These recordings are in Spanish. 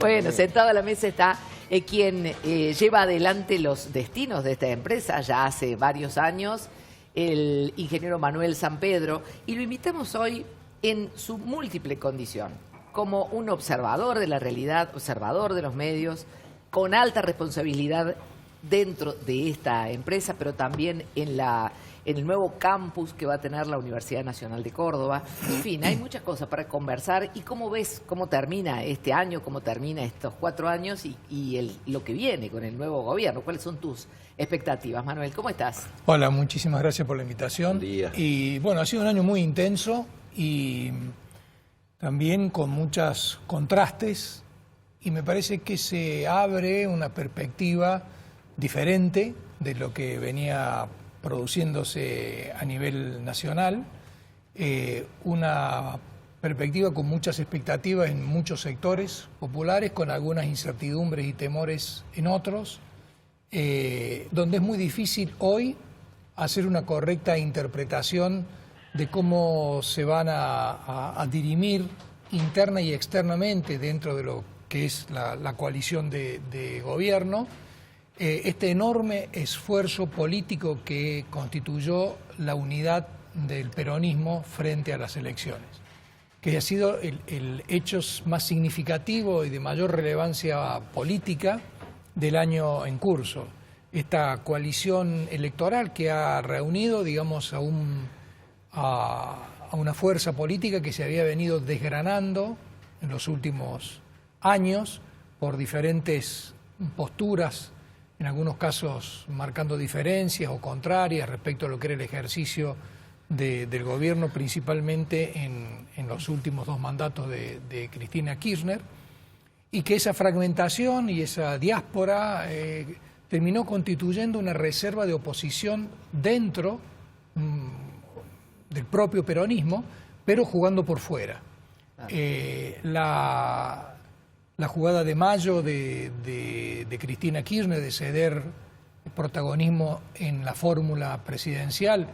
Bueno, sentado a la mesa está quien lleva adelante los destinos de esta empresa ya hace varios años, el ingeniero Manuel Sampedro, y lo invitamos hoy en su múltiple condición, como un observador de la realidad, observador de los medios, con alta responsabilidad dentro de esta empresa, pero también en el nuevo campus que va a tener la Universidad Nacional de Córdoba. En fin, hay muchas cosas para conversar. ¿Y cómo ves cómo termina este año, cómo termina estos 4 años y lo que viene con el nuevo gobierno? ¿Cuáles son tus expectativas, Manuel? ¿Cómo estás? Hola, muchísimas gracias por la invitación. Buen día. Y bueno, ha sido un año muy intenso y también con muchos contrastes, y me parece que se abre una perspectiva diferente de lo que venía produciéndose a nivel nacional, una perspectiva con muchas expectativas en muchos sectores populares, con algunas incertidumbres y temores en otros, donde es muy difícil hoy hacer una correcta interpretación de cómo se van a dirimir interna y externamente dentro de lo que es la coalición de gobierno, este enorme esfuerzo político que constituyó la unidad del peronismo frente a las elecciones, que ha sido el hecho más significativo y de mayor relevancia política del año en curso. Esta coalición electoral que ha reunido, digamos, a una fuerza política que se había venido desgranando en los últimos años por diferentes posturas, en algunos casos marcando diferencias o contrarias respecto a lo que era el ejercicio del gobierno, principalmente en los últimos 2 mandatos de Cristina Kirchner, y que esa fragmentación y esa diáspora terminó constituyendo una reserva de oposición dentro del propio peronismo, pero jugando por fuera. La jugada de mayo de Cristina Kirchner de ceder protagonismo en la fórmula presidencial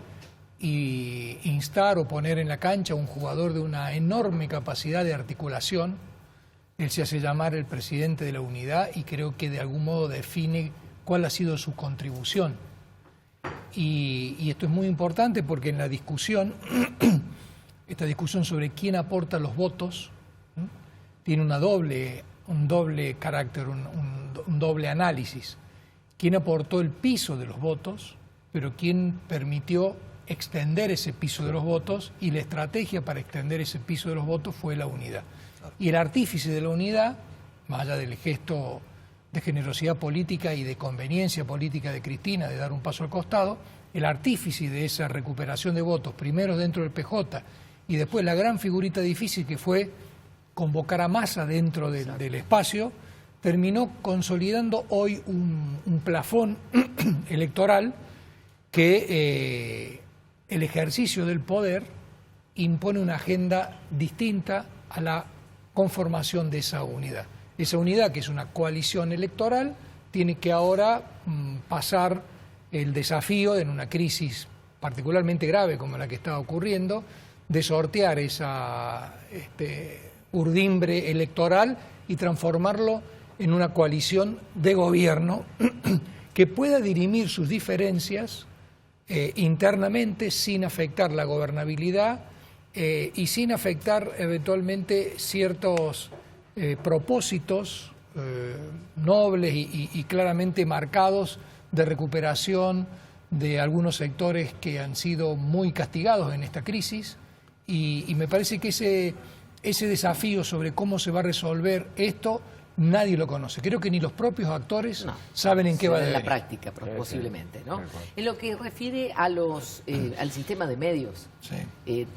y instar o poner en la cancha a un jugador de una enorme capacidad de articulación. Él se hace llamar el presidente de la unidad y creo que de algún modo define cuál ha sido su contribución. Y esto es muy importante porque en la discusión, esta discusión sobre quién aporta los votos, tiene un doble carácter, un doble análisis. ¿Quién aportó el piso de los votos, pero quién permitió extender ese piso de los votos? Y la estrategia para extender ese piso de los votos fue la unidad. Y el artífice de la unidad, más allá del gesto de generosidad política y de conveniencia política de Cristina de dar un paso al costado, el artífice de esa recuperación de votos, primero dentro del PJ y después la gran figurita difícil que fue convocar a Massa dentro del espacio, terminó consolidando hoy un plafón electoral que el ejercicio del poder impone una agenda distinta a la conformación de esa unidad. Esa unidad, que es una coalición electoral, tiene que ahora pasar el desafío en una crisis particularmente grave como la que está ocurriendo, de sortear esa urdimbre electoral y transformarlo en una coalición de gobierno que pueda dirimir sus diferencias internamente sin afectar la gobernabilidad y sin afectar eventualmente ciertos propósitos nobles y claramente marcados de recuperación de algunos sectores que han sido muy castigados en esta crisis, y me parece que ese desafío sobre cómo se va a resolver esto, nadie lo conoce. Creo que ni los propios actores saben en qué va a devenir. En la práctica, posiblemente, ¿no? En lo que refiere a al sistema de medios,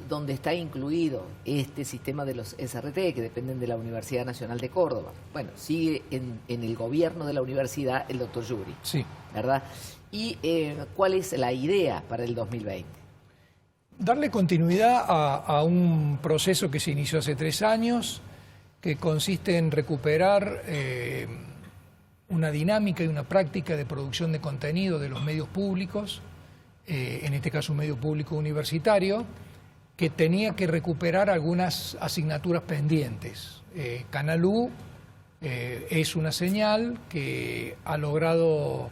donde está incluido este sistema de los SRT, que dependen de la Universidad Nacional de Córdoba. Bueno, sigue en el gobierno de la universidad el doctor Yuri, ¿verdad? ¿Y cuál es la idea para el 2020? Darle continuidad a un proceso que se inició hace 3 años, que consiste en recuperar una dinámica y una práctica de producción de contenido de los medios públicos, en este caso un medio público universitario, que tenía que recuperar algunas asignaturas pendientes. Canal U Es una señal que ha logrado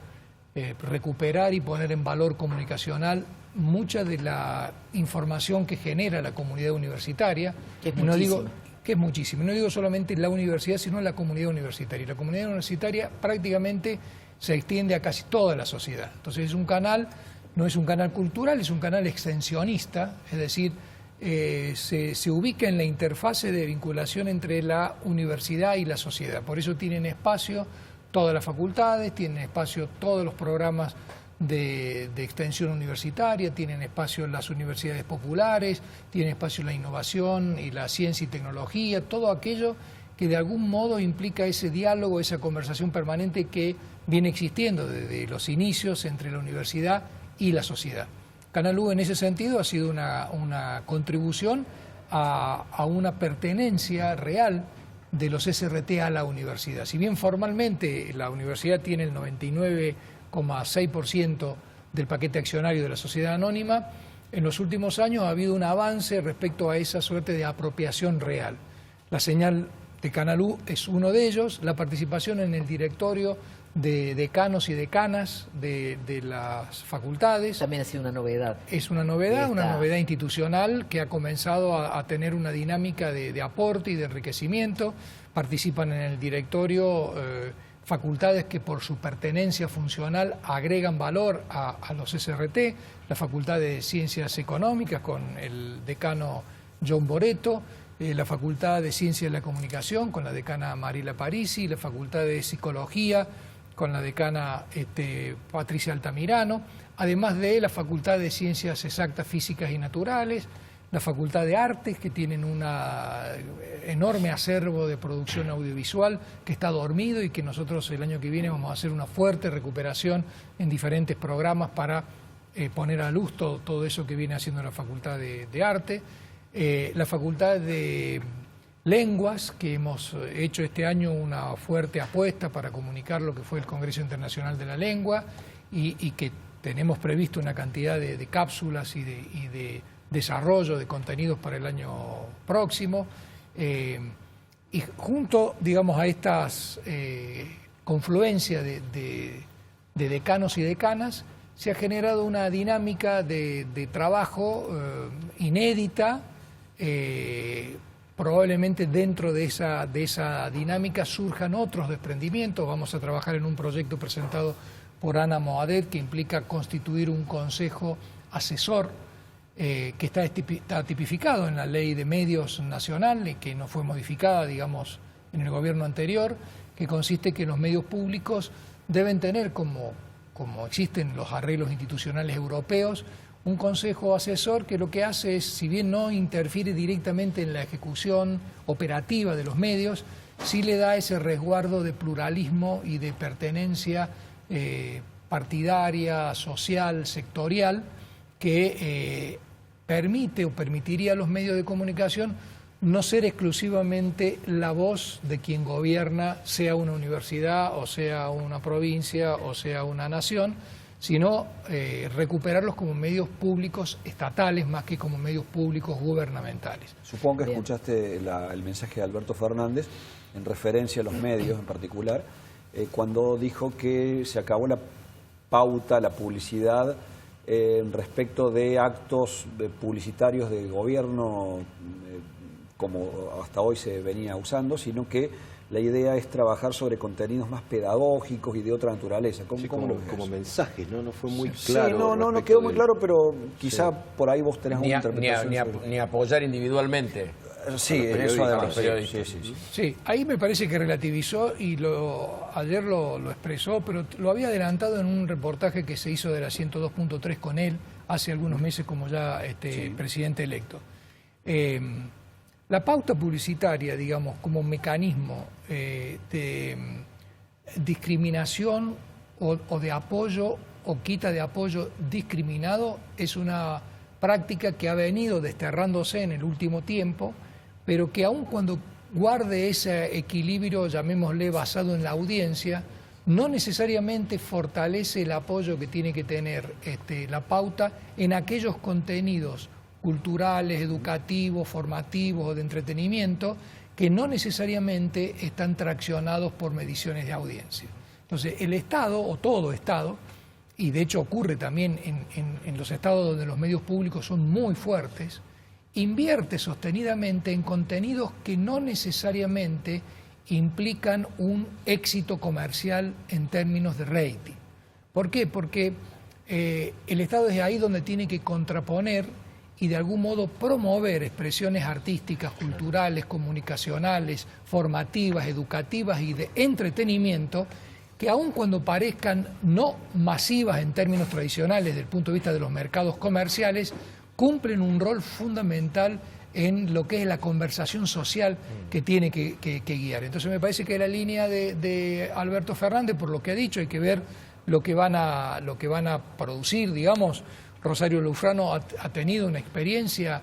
recuperar y poner en valor comunicacional mucha de la información que genera la comunidad universitaria. Que es no muchísimo. digo que es muchísimo. No digo solamente la universidad, sino la comunidad universitaria. La comunidad universitaria prácticamente se extiende a casi toda la sociedad. Entonces es un canal, no es un canal cultural, es un canal extensionista, es decir, se ubica en la interfase de vinculación entre la universidad y la sociedad. Por eso tienen espacio todas las facultades, tienen espacio todos los programas de extensión universitaria, tienen espacio las universidades populares, tienen espacio la innovación y la ciencia y tecnología, todo aquello que de algún modo implica ese diálogo, esa conversación permanente que viene existiendo desde los inicios entre la universidad y la sociedad. Canal U en ese sentido ha sido una contribución a una pertenencia real de los SRT a la universidad. Si bien formalmente la universidad tiene el 99,6% del paquete accionario de la sociedad anónima, en los últimos años ha habido un avance respecto a esa suerte de apropiación real. La señal de Canal U es uno de ellos, la participación en el directorio de decanos y decanas de las facultades. También ha sido una novedad. Es una novedad institucional que ha comenzado a tener una dinámica de aporte y de enriquecimiento. Participan en el directorio facultades que por su pertenencia funcional agregan valor a los SRT, la Facultad de Ciencias Económicas con el decano John Boreto, la Facultad de Ciencias de la Comunicación con la decana Mariela Parisi, la Facultad de Psicología con la decana Patricia Altamirano, además de la Facultad de Ciencias Exactas, Físicas y Naturales, la Facultad de Artes, que tienen un enorme acervo de producción audiovisual que está dormido y que nosotros el año que viene vamos a hacer una fuerte recuperación en diferentes programas para poner a luz todo eso que viene haciendo la Facultad de Arte, la Facultad de Lenguas, que hemos hecho este año una fuerte apuesta para comunicar lo que fue el Congreso Internacional de la Lengua y que tenemos previsto una cantidad de cápsulas y de desarrollo de contenidos para el año próximo. Y junto, digamos, a estas confluencias de decanos y decanas, se ha generado una dinámica de trabajo inédita. Probablemente dentro de esa dinámica surjan otros desprendimientos. Vamos a trabajar en un proyecto presentado por Ana Moadet que implica constituir un consejo asesor que está tipificado en la Ley de Medios Nacional y que no fue modificada, digamos, en el gobierno anterior, que consiste que los medios públicos deben tener, como existen los arreglos institucionales europeos, un consejo asesor que lo que hace es, si bien no interfiere directamente en la ejecución operativa de los medios, sí le da ese resguardo de pluralismo y de pertenencia partidaria, social, sectorial, que permite o permitiría a los medios de comunicación no ser exclusivamente la voz de quien gobierna, sea una universidad, o sea una provincia, o sea una nación, sino recuperarlos como medios públicos estatales más que como medios públicos gubernamentales. Supongo que escuchaste el mensaje de Alberto Fernández en referencia a los medios en particular, cuando dijo que se acabó la pauta, la publicidad respecto de actos publicitarios de gobierno como hasta hoy se venía usando, sino que la idea es trabajar sobre contenidos más pedagógicos y de otra naturaleza. Como mensajes, ¿no? No fue muy Sí, claro. no quedó muy claro, pero quizá por ahí vos tenés una interpretación. Ni apoyar individualmente. Sí, eso además. Sí, ahí me parece que relativizó y ayer lo expresó, pero lo había adelantado en un reportaje que se hizo de la 102.3 con él hace algunos meses como ya presidente electo. La pauta publicitaria, digamos, como mecanismo de discriminación o de apoyo o quita de apoyo discriminado es una práctica que ha venido desterrándose en el último tiempo, pero que aun cuando guarde ese equilibrio, llamémosle, basado en la audiencia, no necesariamente fortalece el apoyo que tiene que tener la pauta en aquellos contenidos culturales, educativos, formativos o de entretenimiento que no necesariamente están traccionados por mediciones de audiencia. Entonces, el Estado, o todo Estado, y de hecho ocurre también en los estados donde los medios públicos son muy fuertes, invierte sostenidamente en contenidos que no necesariamente implican un éxito comercial en términos de rating. ¿Por qué? Porque el Estado es ahí donde tiene que contraponer y de algún modo promover expresiones artísticas, culturales, comunicacionales, formativas, educativas y de entretenimiento, que aun cuando parezcan no masivas en términos tradicionales desde el punto de vista de los mercados comerciales, cumplen un rol fundamental en lo que es la conversación social que tiene que guiar. Entonces me parece que la línea de Alberto Fernández, por lo que ha dicho, hay que ver lo que van a producir, digamos. Rosario Lufrano ha tenido una experiencia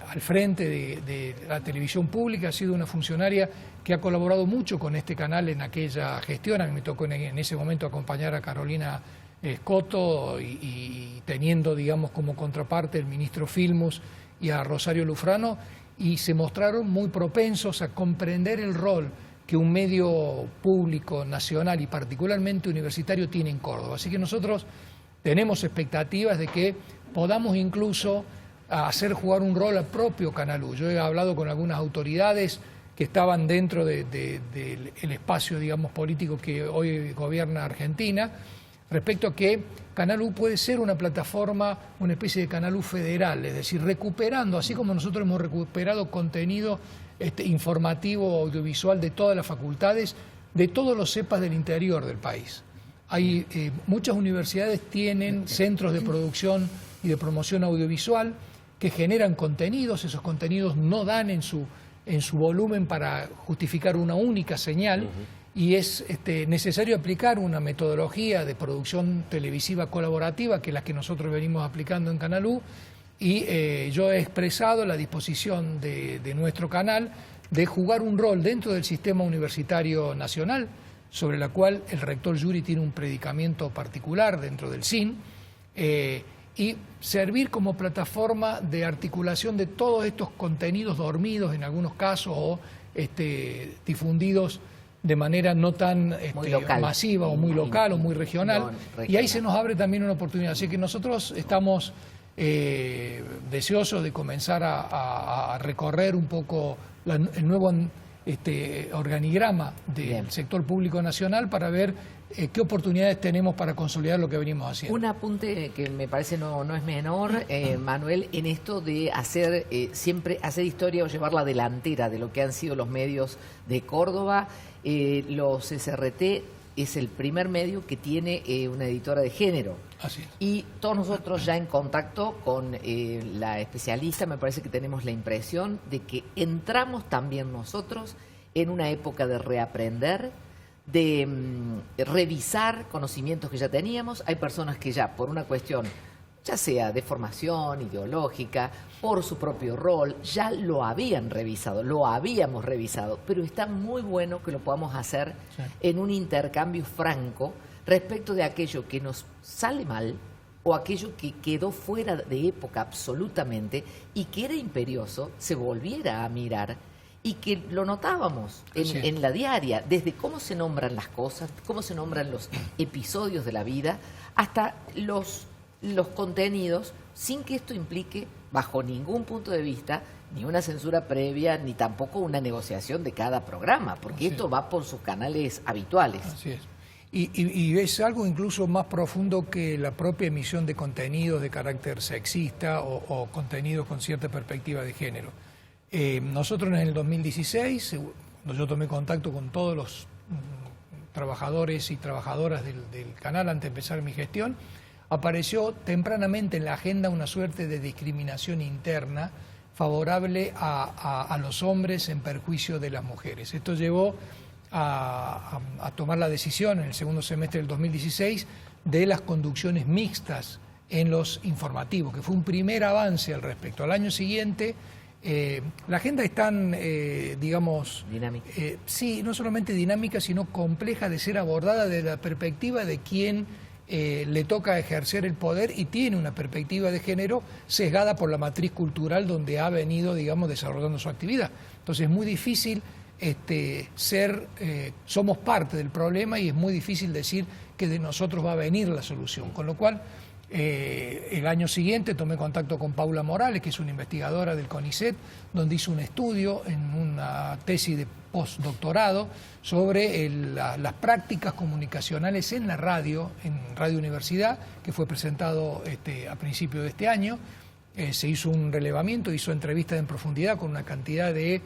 al frente de la televisión pública, ha sido una funcionaria que ha colaborado mucho con este canal en aquella gestión. A mí me tocó en ese momento acompañar a Carolina Scotto y teniendo, digamos, como contraparte el ministro Filmus y a Rosario Lufrano, y se mostraron muy propensos a comprender el rol que un medio público nacional y particularmente universitario tiene en Córdoba. Así que nosotros tenemos expectativas de que podamos incluso hacer jugar un rol al propio Canal U. Yo he hablado con algunas autoridades que estaban dentro del espacio, digamos, político que hoy gobierna Argentina, respecto a que Canal U puede ser una plataforma, una especie de Canal U federal, es decir, recuperando, así como nosotros hemos recuperado contenido informativo, audiovisual de todas las facultades, de todos los cepas del interior del país. Hay muchas universidades tienen centros de producción y de promoción audiovisual que generan contenidos. Esos contenidos no dan en su volumen para justificar una única señal, y es necesario aplicar una metodología de producción televisiva colaborativa, que es la que nosotros venimos aplicando en Canal U, y yo he expresado la disposición de nuestro canal de jugar un rol dentro del sistema universitario nacional, sobre la cual el rector Yuri tiene un predicamento particular dentro del SIN, y servir como plataforma de articulación de todos estos contenidos dormidos en algunos casos o difundidos de manera no tan masiva o muy local o muy regional, y ahí se nos abre también una oportunidad. Así que nosotros estamos deseosos de comenzar a recorrer un poco el nuevo organigrama del sector público nacional para ver qué oportunidades tenemos para consolidar lo que venimos haciendo. Un apunte que me parece no es menor, Manuel, en esto de siempre hacer historia o llevar la delantera de lo que han sido los medios de Córdoba. Los SRT es el primer medio que tiene una editora de género. Así es. Y todos nosotros ya en contacto con la especialista, me parece que tenemos la impresión de que entramos también nosotros en una época de reaprender, de revisar conocimientos que ya teníamos. Hay personas que ya por una cuestión, ya sea de formación ideológica, por su propio rol, ya lo habían revisado, lo habíamos revisado, pero está muy bueno que lo podamos hacer en un intercambio franco respecto de aquello que nos sale mal o aquello que quedó fuera de época absolutamente y que era imperioso, se volviera a mirar y que lo notábamos en la diaria, desde cómo se nombran las cosas, cómo se nombran los episodios de la vida, hasta los contenidos, sin que esto implique, bajo ningún punto de vista, ni una censura previa, ni tampoco una negociación de cada programa, porque esto va por sus canales habituales. Así es. Y es algo incluso más profundo que la propia emisión de contenidos de carácter sexista o contenidos con cierta perspectiva de género. Nosotros en el 2016, cuando yo tomé contacto con todos los trabajadores y trabajadoras del canal antes de empezar mi gestión, apareció tempranamente en la agenda una suerte de discriminación interna favorable a los hombres en perjuicio de las mujeres. Esto llevó a tomar la decisión en el segundo semestre del 2016 de las conducciones mixtas en los informativos, que fue un primer avance al respecto. Al año siguiente, la agenda es tan, digamos... Dinámica. Sí, no solamente dinámica, sino compleja de ser abordada desde la perspectiva de quien le toca ejercer el poder y tiene una perspectiva de género sesgada por la matriz cultural donde ha venido, digamos, desarrollando su actividad. Entonces es muy difícil somos parte del problema y es muy difícil decir que de nosotros va a venir la solución. Con lo cual, el año siguiente tomé contacto con Paula Morales, que es una investigadora del CONICET, donde hizo un estudio en una tesis de postdoctorado sobre las prácticas comunicacionales en la radio, en Radio Universidad, que fue presentado a principios de este año. Se hizo un relevamiento, hizo entrevistas en profundidad con una cantidad de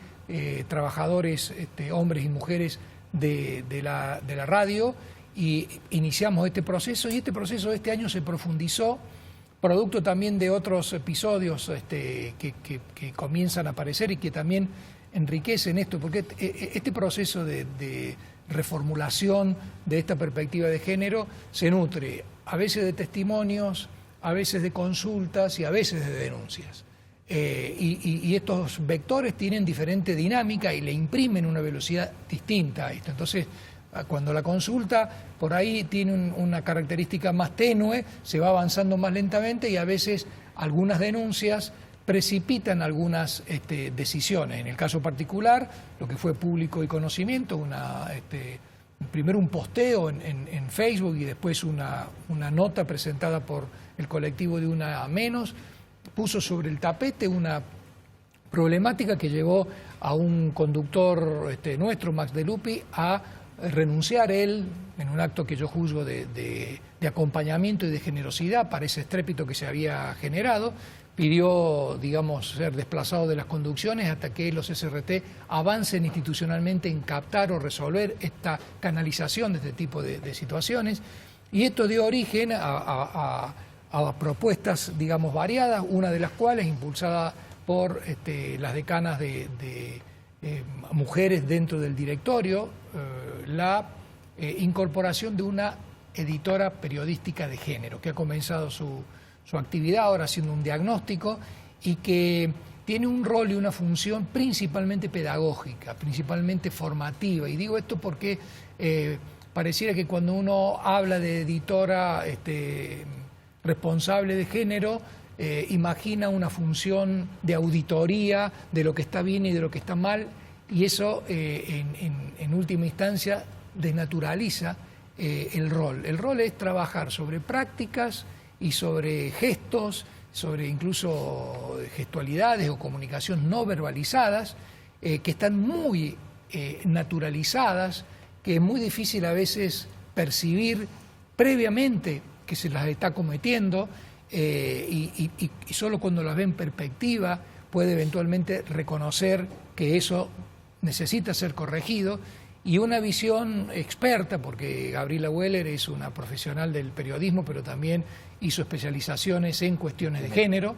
trabajadores, hombres y mujeres de la radio, y iniciamos este proceso, y este proceso de este año se profundizó, producto también de otros episodios que comienzan a aparecer y que también enriquecen esto, porque este proceso de reformulación de esta perspectiva de género se nutre a veces de testimonios, a veces de consultas y a veces de denuncias. Y estos vectores tienen diferente dinámica y le imprimen una velocidad distinta a esto. Entonces, cuando la consulta por ahí tiene una característica más tenue, se va avanzando más lentamente y a veces algunas denuncias precipitan algunas decisiones. En el caso particular, lo que fue público y conocimiento, primero un posteo en Facebook y después una nota presentada por el colectivo de Una Menos, puso sobre el tapete una problemática que llevó a un conductor nuestro, Max De Lupi, a renunciar él en un acto que yo juzgo de acompañamiento y de generosidad para ese estrépito que se había generado. Pidió, digamos, ser desplazado de las conducciones hasta que los SRT avancen institucionalmente en captar o resolver esta canalización de este tipo de situaciones. Y esto dio origen a propuestas, digamos, variadas, una de las cuales, impulsada por las decanas de mujeres dentro del directorio, la incorporación de una editora periodística de género, que ha comenzado su actividad ahora haciendo un diagnóstico y que tiene un rol y una función principalmente pedagógica, principalmente formativa. Y digo esto porque pareciera que cuando uno habla de editora responsable de género, imagina una función de auditoría de lo que está bien y de lo que está mal, y eso en última instancia desnaturaliza el rol. El rol es trabajar sobre prácticas y sobre gestos, sobre incluso gestualidades o comunicación no verbalizadas, que están muy naturalizadas, que es muy difícil a veces percibir previamente que se las está cometiendo, y solo cuando las ve en perspectiva puede eventualmente reconocer que eso necesita ser corregido. Y una visión experta, porque Gabriela Weller es una profesional del periodismo, pero también hizo especializaciones en cuestiones de género,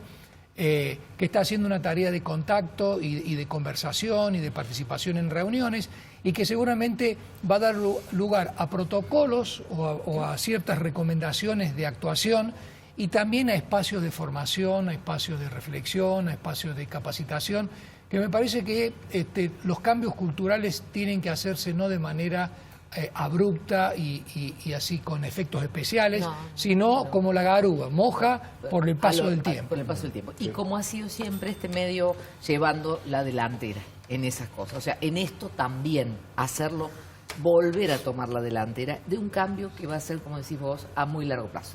que está haciendo una tarea de contacto y de conversación y de participación en reuniones, y que seguramente va a dar lugar a protocolos o a ciertas recomendaciones de actuación, y también a espacios de formación, a espacios de reflexión, a espacios de capacitación, que me parece que los cambios culturales tienen que hacerse no de manera abrupta y así con efectos especiales, sino como la garúa, moja por el paso del tiempo. Por el paso del tiempo. Y como ha sido siempre este medio llevando la delantera en esas cosas. O sea, en esto también hacerlo, volver a tomar la delantera de un cambio que va a ser, como decís vos, a muy largo plazo.